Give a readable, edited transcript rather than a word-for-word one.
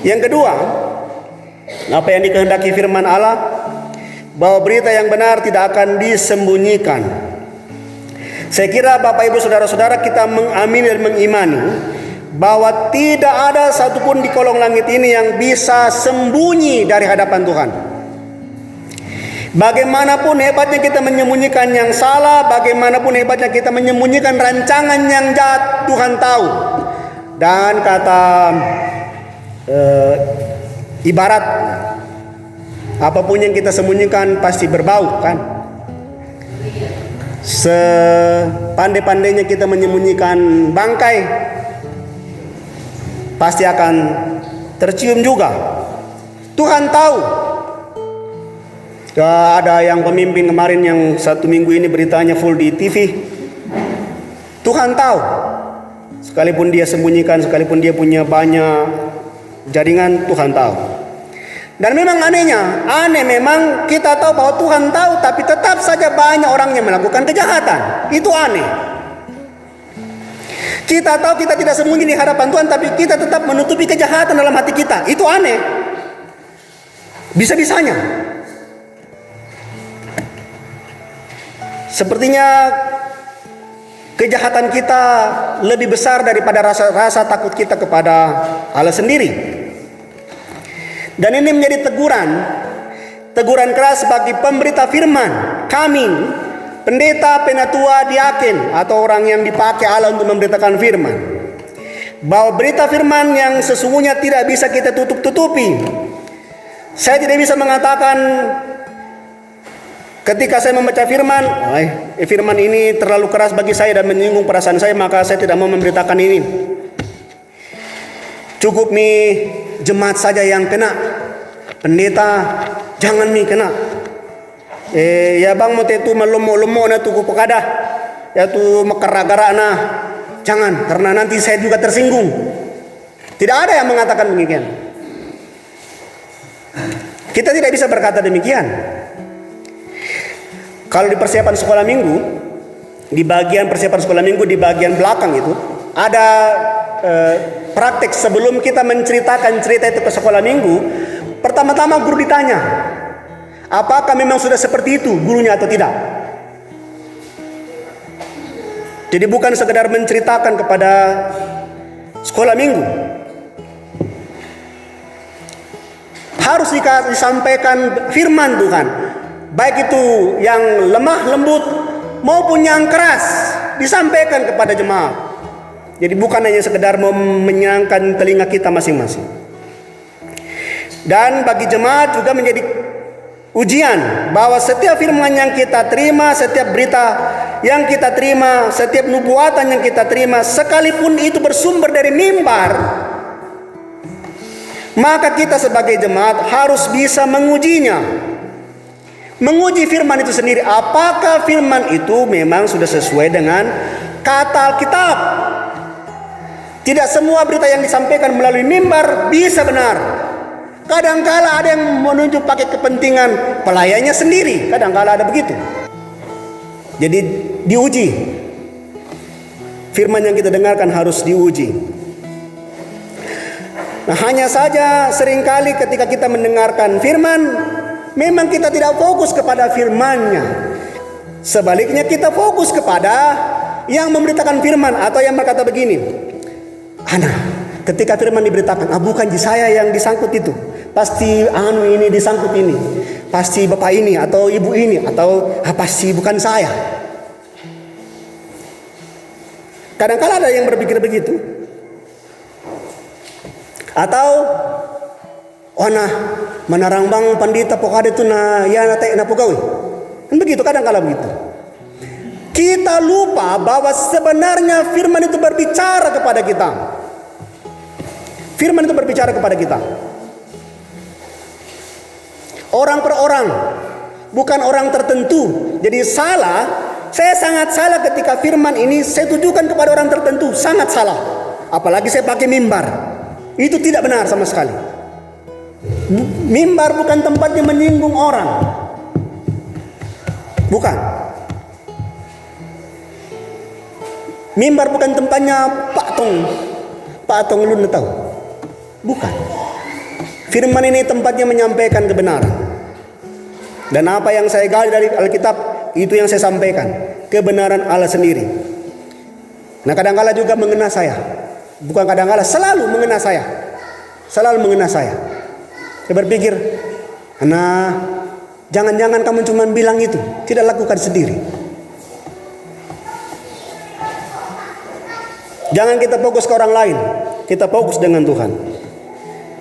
Yang kedua, apa yang dikehendaki firman Allah, bahwa berita yang benar tidak akan disembunyikan. Saya kira Bapak Ibu Saudara-saudara, kita mengamini dan mengimani bahwa tidak ada satupun di kolong langit ini yang bisa sembunyi dari hadapan Tuhan. Bagaimanapun hebatnya kita menyembunyikan yang salah, bagaimanapun hebatnya kita menyembunyikan rancangan yang jahat, Tuhan tahu. Dan kata ibarat, apapun yang kita sembunyikan pasti berbau, kan? Sepandai-pandainya kita menyembunyikan bangkai, pasti akan tercium juga. Tuhan tahu. Ada yang pemimpin kemarin yang 1 minggu ini beritanya full di TV. Tuhan tahu. Sekalipun dia sembunyikan, sekalipun dia punya banyak jaringan, Tuhan tahu. Dan memang aneh memang kita tahu bahwa Tuhan tahu, tapi tetap saja banyak orang yang melakukan kejahatan. Itu aneh. Kita tahu kita tidak sembunyi di hadapan Tuhan, tapi kita tetap menutupi kejahatan dalam hati kita. Itu aneh. Bisa-bisanya. Sepertinya kejahatan kita lebih besar daripada rasa takut kita kepada Allah sendiri. Dan ini menjadi teguran keras bagi pemberita firman. Kami, pendeta, penatua, diaken, atau orang yang dipakai Allah untuk memberitakan firman, bahwa berita firman yang sesungguhnya tidak bisa kita tutup-tutupi. Saya tidak bisa mengatakan ketika saya membaca firman, firman ini terlalu keras bagi saya dan menyinggung perasaan saya, maka saya tidak mau memberitakan ini. Cukup nih jemaat saja yang kena, pendeta jangan nih kena. Ya bang mau tu melomo na tu kupakadah, ya tu mekara-gara na, jangan, karena nanti saya juga tersinggung. Tidak ada yang mengatakan demikian. Kita tidak bisa berkata demikian. Kalau di persiapan sekolah minggu, di bagian persiapan sekolah minggu, di bagian belakang itu ada praktek sebelum kita menceritakan cerita itu ke sekolah minggu. Pertama-tama guru ditanya, apakah memang sudah seperti itu gurunya atau tidak. Jadi bukan sekedar menceritakan kepada sekolah minggu, harus disampaikan firman Tuhan. Baik itu yang lemah lembut maupun yang keras, disampaikan kepada jemaat. Jadi bukan hanya sekedar menyenangkan telinga kita masing-masing. Dan bagi jemaat juga menjadi ujian bahwa setiap firman yang kita terima, setiap berita yang kita terima, setiap nubuatan yang kita terima, sekalipun itu bersumber dari mimbar, maka kita sebagai jemaat harus bisa mengujinya. Menguji firman itu sendiri, apakah firman itu memang sudah sesuai dengan kata Alkitab. Tidak semua berita yang disampaikan melalui mimbar bisa benar. Kadangkala ada yang menunjuk pakai kepentingan pelayannya sendiri, kadangkala ada begitu. Jadi diuji. Firman yang kita dengarkan harus diuji. Nah, hanya saja seringkali ketika kita mendengarkan firman, memang kita tidak fokus kepada firman-Nya. Sebaliknya kita fokus kepada yang memberitakan firman, atau yang berkata begini, ketika firman diberitakan, bukan saya yang disangkut itu, pasti ini disangkut ini, pasti bapak ini atau ibu ini, atau pasti bukan saya. Kadang-kadang ada yang berpikir begitu. Atau menarang bang pandita pokade tu na ya nate na pugawi. Kan begitu, kadang-kala begitu. Kita lupa bahwa sebenarnya firman itu berbicara kepada kita. Firman itu berbicara kepada kita. Orang per orang, bukan orang tertentu. Jadi saya sangat salah ketika firman ini saya tujukan kepada orang tertentu, sangat salah. Apalagi saya pakai mimbar. Itu tidak benar sama sekali. Mimbar bukan tempatnya menyinggung orang. Bukan. Mimbar bukan tempatnya Pak Tong lu tahu. Bukan. Firman ini tempatnya menyampaikan kebenaran. Dan apa yang saya gali dari Alkitab, itu yang saya sampaikan. Kebenaran Allah sendiri. Nah, kadang-kala juga mengena saya. Bukan kadang-kala, selalu mengena saya. Selalu mengena saya. Saya berpikir, nah, jangan-jangan kamu cuma bilang itu, tidak lakukan sendiri. Jangan kita fokus ke orang lain, kita fokus dengan Tuhan.